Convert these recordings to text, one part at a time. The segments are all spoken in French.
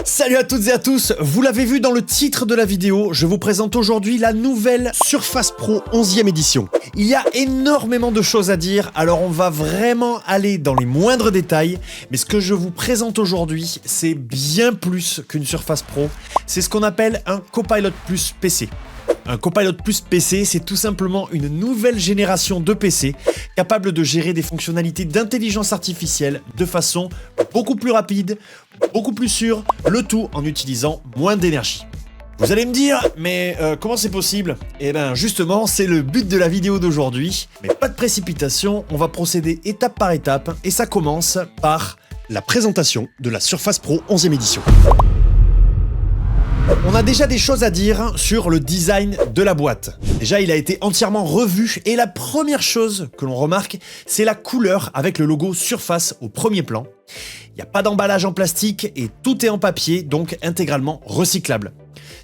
Salut à toutes et à tous, vous l'avez vu dans le titre de la vidéo, je vous présente aujourd'hui la nouvelle Surface Pro 11e édition. Il y a énormément de choses à dire, alors on va vraiment aller dans les moindres détails, mais ce que je vous présente aujourd'hui, c'est bien plus qu'une Surface Pro, c'est ce qu'on appelle un Copilot Plus PC. Un Copilot Plus PC, c'est tout simplement une nouvelle génération de PC capable de gérer des fonctionnalités d'intelligence artificielle de façon beaucoup plus rapide, beaucoup plus sûre, le tout en utilisant moins d'énergie. Vous allez me dire, mais comment c'est possible? Eh bien justement, c'est le but de la vidéo d'aujourd'hui, mais pas de précipitation, on va procéder étape par étape, et ça commence par la présentation de la Surface Pro 11e édition. On a déjà des choses à dire sur le design de la boîte. Déjà, il a été entièrement revu et la première chose que l'on remarque, c'est la couleur avec le logo Surface au premier plan. Il n'y a pas d'emballage en plastique et tout est en papier, donc intégralement recyclable.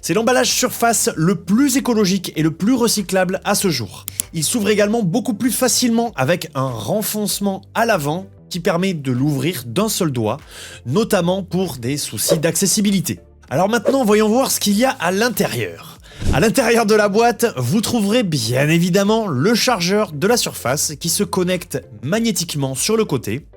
C'est l'emballage Surface le plus écologique et le plus recyclable à ce jour. Il s'ouvre également beaucoup plus facilement avec un renfoncement à l'avant qui permet de l'ouvrir d'un seul doigt, notamment pour des soucis d'accessibilité. Alors maintenant, voyons voir ce qu'il y a à l'intérieur. À l'intérieur de la boîte, vous trouverez bien évidemment le chargeur de la Surface qui se connecte magnétiquement sur le côté.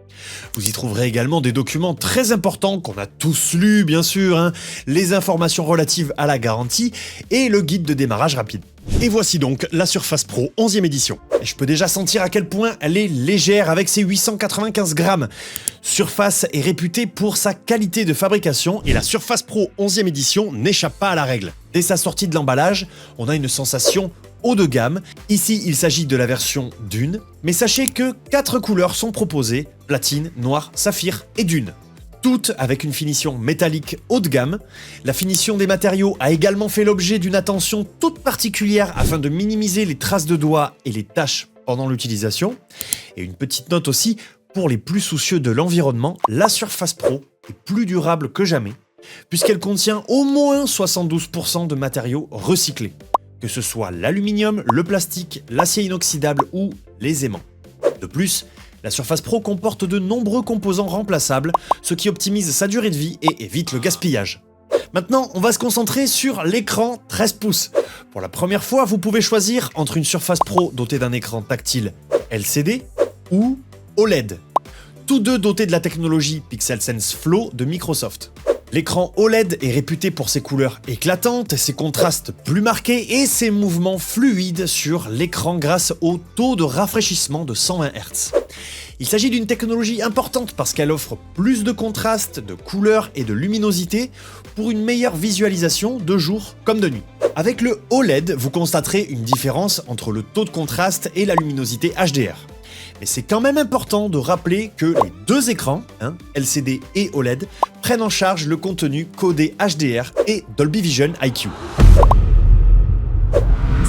Vous y trouverez également des documents très importants qu'on a tous lus bien sûr, les informations relatives à la garantie et le guide de démarrage rapide. Et voici donc la Surface Pro 11e édition. Et je peux déjà sentir à quel point elle est légère avec ses 895 grammes. Surface est réputée pour sa qualité de fabrication et la Surface Pro 11e édition n'échappe pas à la règle. Dès sa sortie de l'emballage, on a une sensation haut de gamme. Ici, il s'agit de la version Dune, mais sachez que 4 couleurs sont proposées, platine, noir, saphir et Dune. Toutes avec une finition métallique haut de gamme. La finition des matériaux a également fait l'objet d'une attention toute particulière afin de minimiser les traces de doigts et les taches pendant l'utilisation. Et une petite note aussi, pour les plus soucieux de l'environnement, la Surface Pro est plus durable que jamais, puisqu'elle contient au moins 72% de matériaux recyclés, que ce soit l'aluminium, le plastique, l'acier inoxydable ou les aimants. De plus, la Surface Pro comporte de nombreux composants remplaçables, ce qui optimise sa durée de vie et évite le gaspillage. Maintenant, on va se concentrer sur l'écran 13 pouces. Pour la première fois, vous pouvez choisir entre une Surface Pro dotée d'un écran tactile LCD ou OLED, tous deux dotés de la technologie PixelSense Flow de Microsoft. L'écran OLED est réputé pour ses couleurs éclatantes, ses contrastes plus marqués et ses mouvements fluides sur l'écran grâce au taux de rafraîchissement de 120 Hz. Il s'agit d'une technologie importante parce qu'elle offre plus de contraste, de couleurs et de luminosité pour une meilleure visualisation de jour comme de nuit. Avec le OLED, vous constaterez une différence entre le taux de contraste et la luminosité HDR. Mais c'est quand même important de rappeler que les deux écrans, LCD et OLED, prennent en charge le contenu codé HDR et Dolby Vision IQ.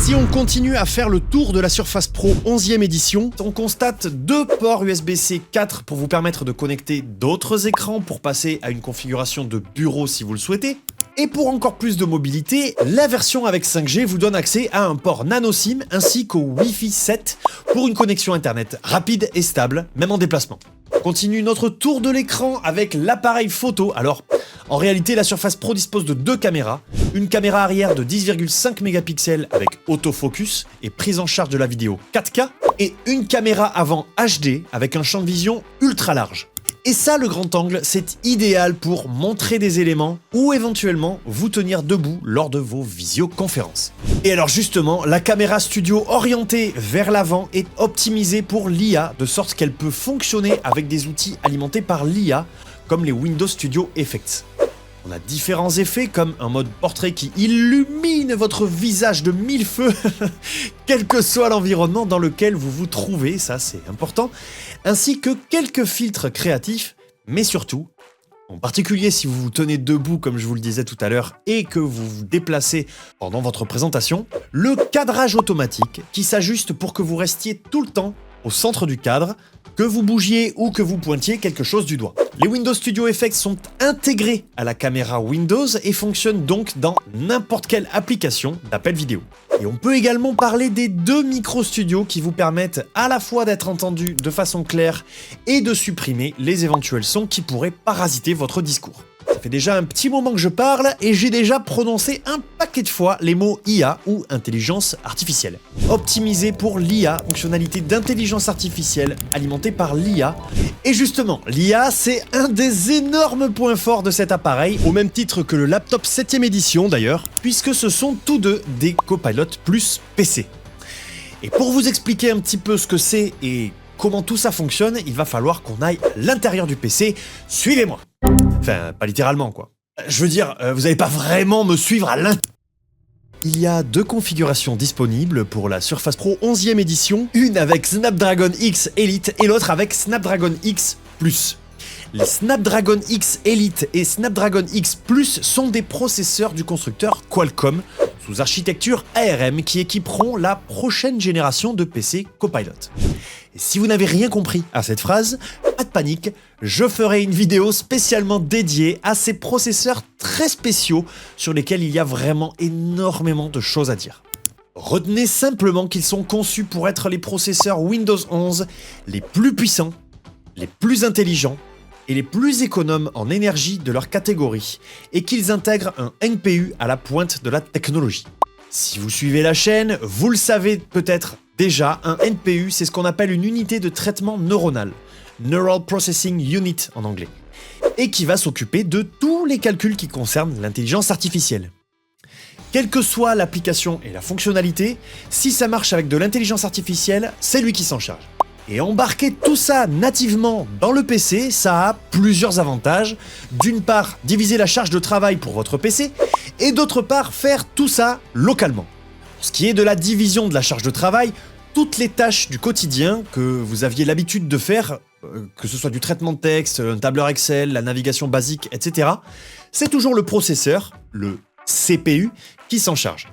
Si on continue à faire le tour de la Surface Pro 11e édition, on constate deux ports USB-C 4 pour vous permettre de connecter d'autres écrans pour passer à une configuration de bureau si vous le souhaitez. Et pour encore plus de mobilité, la version avec 5G vous donne accès à un port nano SIM ainsi qu'au Wi-Fi 7 pour une connexion internet rapide et stable, même en déplacement. On continue notre tour de l'écran avec l'appareil photo. Alors, en réalité, la Surface Pro dispose de deux caméras. Une caméra arrière de 10,5 mégapixels avec autofocus et prise en charge de la vidéo 4K. Et une caméra avant HD avec un champ de vision ultra large. Et ça, le grand angle, c'est idéal pour montrer des éléments ou éventuellement vous tenir debout lors de vos visioconférences. Et alors justement, la caméra studio orientée vers l'avant est optimisée pour l'IA, de sorte qu'elle peut fonctionner avec des outils alimentés par l'IA, comme les Windows Studio Effects. On a différents effets comme un mode portrait qui illumine votre visage de mille feux, quel que soit l'environnement dans lequel vous vous trouvez, ça c'est important, ainsi que quelques filtres créatifs, mais surtout, en particulier si vous vous tenez debout comme je vous le disais tout à l'heure et que vous vous déplacez pendant votre présentation, le cadrage automatique qui s'ajuste pour que vous restiez tout le temps au centre du cadre, que vous bougiez ou que vous pointiez quelque chose du doigt. Les Windows Studio Effects sont intégrés à la caméra Windows et fonctionnent donc dans n'importe quelle application d'appel vidéo. Et on peut également parler des deux micro-studios qui vous permettent à la fois d'être entendus de façon claire et de supprimer les éventuels sons qui pourraient parasiter votre discours. fait déjà un petit moment que je parle et j'ai déjà prononcé un paquet de fois les mots IA ou intelligence artificielle. Optimisé pour l'IA, fonctionnalité d'intelligence artificielle alimentée par l'IA. Et justement, l'IA, c'est un des énormes points forts de cet appareil, au même titre que le laptop 7ème édition d'ailleurs, puisque ce sont tous deux des Copilot Plus PC. Et pour vous expliquer un petit peu ce que c'est et comment tout ça fonctionne, il va falloir qu'on aille à l'intérieur du PC. Suivez-moi. Enfin, pas littéralement, quoi. Je veux dire, vous n'allez pas vraiment me suivre à l'intérieur. Il y a deux configurations disponibles pour la Surface Pro 11ème édition, une avec Snapdragon X Elite et l'autre avec Snapdragon X Plus. Les Snapdragon X Elite et Snapdragon X Plus sont des processeurs du constructeur Qualcomm sous architecture ARM qui équiperont la prochaine génération de PC Copilot. Et si vous n'avez rien compris à cette phrase, pas de panique, je ferai une vidéo spécialement dédiée à ces processeurs très spéciaux sur lesquels il y a vraiment énormément de choses à dire. Retenez simplement qu'ils sont conçus pour être les processeurs Windows 11 les plus puissants, les plus intelligents et les plus économes en énergie de leur catégorie, et qu'ils intègrent un NPU à la pointe de la technologie. Si vous suivez la chaîne, vous le savez peut-être déjà, un NPU, c'est ce qu'on appelle une unité de traitement neuronal, Neural Processing Unit en anglais, et qui va s'occuper de tous les calculs qui concernent l'intelligence artificielle. Quelle que soit l'application et la fonctionnalité, si ça marche avec de l'intelligence artificielle, c'est lui qui s'en charge. Et embarquer tout ça nativement dans le PC, ça a plusieurs avantages. D'une part, diviser la charge de travail pour votre PC, et d'autre part, faire tout ça localement. Pour ce qui est de la division de la charge de travail, toutes les tâches du quotidien que vous aviez l'habitude de faire, que ce soit du traitement de texte, un tableur Excel, la navigation basique, etc., c'est toujours le processeur, le CPU, qui s'en charge.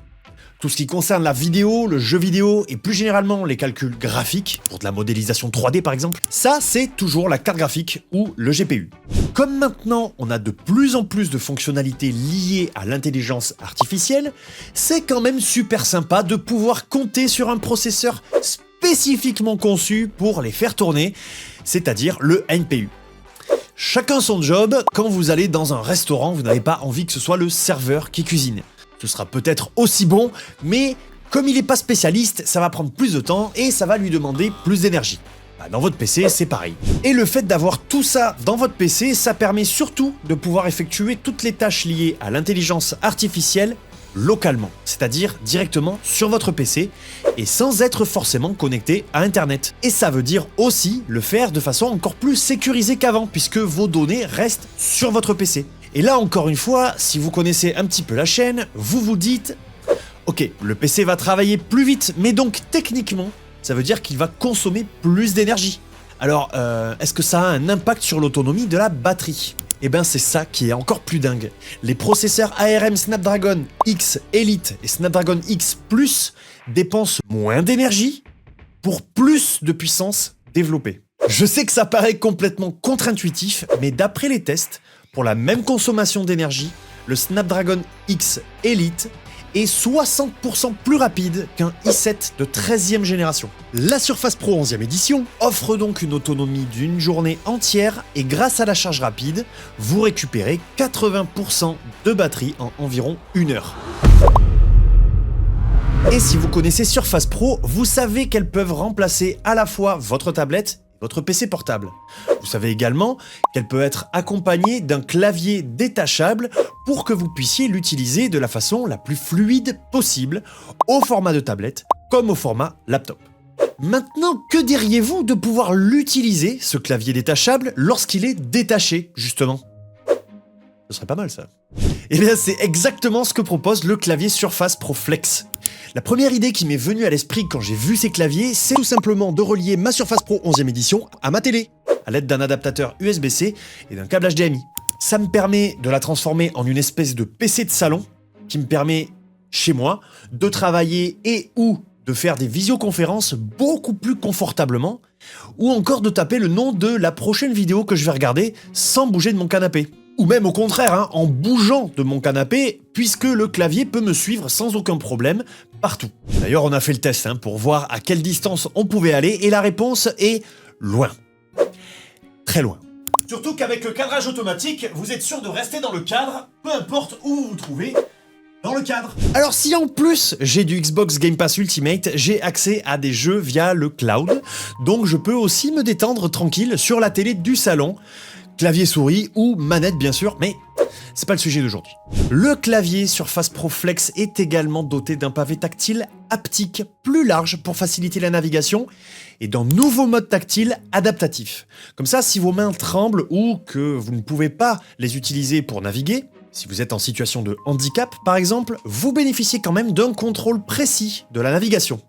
Tout ce qui concerne la vidéo, le jeu vidéo et plus généralement les calculs graphiques, pour de la modélisation 3D par exemple, ça c'est toujours la carte graphique ou le GPU. Comme maintenant on a de plus en plus de fonctionnalités liées à l'intelligence artificielle, c'est quand même super sympa de pouvoir compter sur un processeur spécifiquement conçu pour les faire tourner, c'est-à-dire le NPU. Chacun son job, quand vous allez dans un restaurant, vous n'avez pas envie que ce soit le serveur qui cuisine. Ce sera peut-être aussi bon, mais comme il n'est pas spécialiste, ça va prendre plus de temps et ça va lui demander plus d'énergie. Dans votre PC, c'est pareil. Et le fait d'avoir tout ça dans votre PC, ça permet surtout de pouvoir effectuer toutes les tâches liées à l'intelligence artificielle localement, c'est-à-dire directement sur votre PC et sans être forcément connecté à Internet. Et ça veut dire aussi le faire de façon encore plus sécurisée qu'avant, puisque vos données restent sur votre PC. Et là, encore une fois, si vous connaissez un petit peu la chaîne, vous vous dites « Ok, le PC va travailler plus vite, mais donc techniquement, ça veut dire qu'il va consommer plus d'énergie. Alors, est-ce que ça a un impact sur l'autonomie de la batterie ?» Eh ben c'est ça qui est encore plus dingue. Les processeurs ARM Snapdragon X Elite et Snapdragon X Plus dépensent moins d'énergie pour plus de puissance développée. Je sais que ça paraît complètement contre-intuitif, mais d'après les tests, pour la même consommation d'énergie, le Snapdragon X Elite est 60% plus rapide qu'un i7 de 13e génération. La Surface Pro 11e édition offre donc une autonomie d'une journée entière et grâce à la charge rapide, vous récupérez 80% de batterie en environ 1 heure. Et si vous connaissez Surface Pro, vous savez qu'elles peuvent remplacer à la fois votre tablette votre PC portable. Vous savez également qu'elle peut être accompagnée d'un clavier détachable pour que vous puissiez l'utiliser de la façon la plus fluide possible, au format de tablette comme au format laptop. Maintenant, que diriez-vous de pouvoir l'utiliser, ce clavier détachable, lorsqu'il est détaché, justement ? Ce serait pas mal ça. Et bien c'est exactement ce que propose le clavier Surface Pro Flex. La première idée qui m'est venue à l'esprit quand j'ai vu ces claviers, c'est tout simplement de relier ma Surface Pro 11e édition à ma télé, à l'aide d'un adaptateur USB-C et d'un câble HDMI. Ça me permet de la transformer en une espèce de PC de salon, qui me permet, chez moi, de travailler et ou de faire des visioconférences beaucoup plus confortablement, ou encore de taper le nom de la prochaine vidéo que je vais regarder sans bouger de mon canapé. Ou même au contraire, en bougeant de mon canapé, puisque le clavier peut me suivre sans aucun problème partout. D'ailleurs, on a fait le test pour voir à quelle distance on pouvait aller, et la réponse est loin. Très loin. Surtout qu'avec le cadrage automatique, vous êtes sûr de rester dans le cadre, peu importe où vous vous trouvez dans le cadre. Alors si en plus j'ai du Xbox Game Pass Ultimate, j'ai accès à des jeux via le cloud, donc je peux aussi me détendre tranquille sur la télé du salon, clavier souris ou manette bien sûr, mais c'est pas le sujet d'aujourd'hui. Le clavier Surface Pro Flex est également doté d'un pavé tactile haptique plus large pour faciliter la navigation et d'un nouveau mode tactile adaptatif. Comme ça, si vos mains tremblent ou que vous ne pouvez pas les utiliser pour naviguer, si vous êtes en situation de handicap par exemple, vous bénéficiez quand même d'un contrôle précis de la navigation.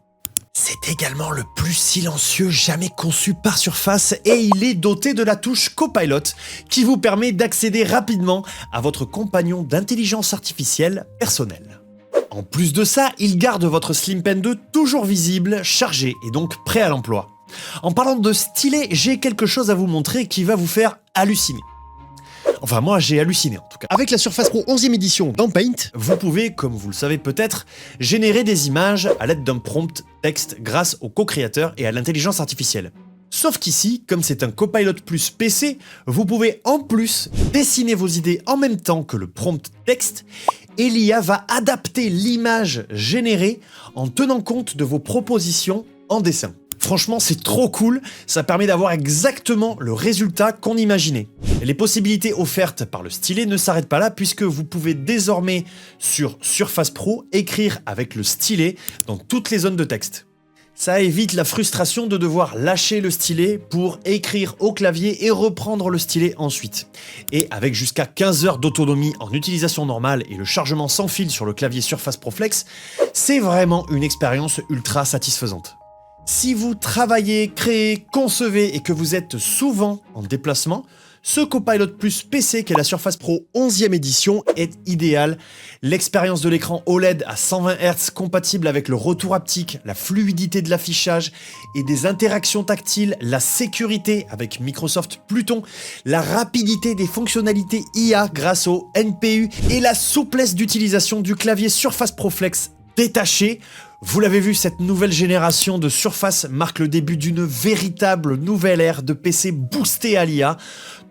C'est également le plus silencieux jamais conçu par Surface et il est doté de la touche Copilot qui vous permet d'accéder rapidement à votre compagnon d'intelligence artificielle personnel. En plus de ça, il garde votre Slim Pen 2 toujours visible, chargé et donc prêt à l'emploi. En parlant de stylet, j'ai quelque chose à vous montrer qui va vous faire halluciner. Enfin, moi, j'ai halluciné en tout cas. Avec la Surface Pro 11e édition dans Paint, vous pouvez, comme vous le savez peut-être, générer des images à l'aide d'un prompt texte grâce au co-créateur et à l'intelligence artificielle. Sauf qu'ici, comme c'est un Copilot Plus PC, vous pouvez en plus dessiner vos idées en même temps que le prompt texte et l'IA va adapter l'image générée en tenant compte de vos propositions en dessin. Franchement, c'est trop cool, ça permet d'avoir exactement le résultat qu'on imaginait. Et les possibilités offertes par le stylet ne s'arrêtent pas là puisque vous pouvez désormais sur Surface Pro écrire avec le stylet dans toutes les zones de texte. Ça évite la frustration de devoir lâcher le stylet pour écrire au clavier et reprendre le stylet ensuite. Et avec jusqu'à 15 heures d'autonomie en utilisation normale et le chargement sans fil sur le clavier Surface Pro Flex, c'est vraiment une expérience ultra satisfaisante. Si vous travaillez, créez, concevez et que vous êtes souvent en déplacement, ce Copilot Plus PC qu'est la Surface Pro 11e édition est idéal. L'expérience de l'écran OLED à 120 Hz compatible avec le retour haptique, la fluidité de l'affichage et des interactions tactiles, la sécurité avec Microsoft Pluton, la rapidité des fonctionnalités IA grâce au NPU et la souplesse d'utilisation du clavier Surface Pro Flex détaché. Vous l'avez vu, cette nouvelle génération de Surface marque le début d'une véritable nouvelle ère de PC boosté à l'IA,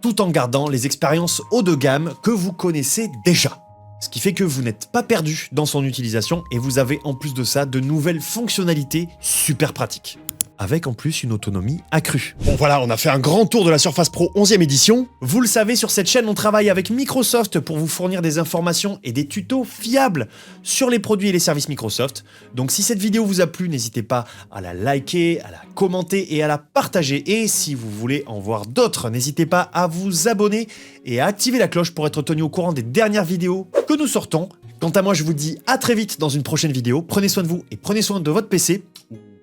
tout en gardant les expériences haut de gamme que vous connaissez déjà. Ce qui fait que vous n'êtes pas perdu dans son utilisation et vous avez en plus de ça de nouvelles fonctionnalités super pratiques. Avec en plus une autonomie accrue. Bon voilà, on a fait un grand tour de la Surface Pro 11e édition. Vous le savez, sur cette chaîne, on travaille avec Microsoft pour vous fournir des informations et des tutos fiables sur les produits et les services Microsoft. Donc si cette vidéo vous a plu, n'hésitez pas à la liker, à la commenter et à la partager. Et si vous voulez en voir d'autres, n'hésitez pas à vous abonner et à activer la cloche pour être tenu au courant des dernières vidéos que nous sortons. Quant à moi, je vous dis à très vite dans une prochaine vidéo. Prenez soin de vous et prenez soin de votre PC.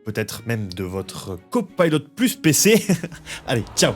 Peut-être même de votre Copilot Plus PC. Allez, ciao!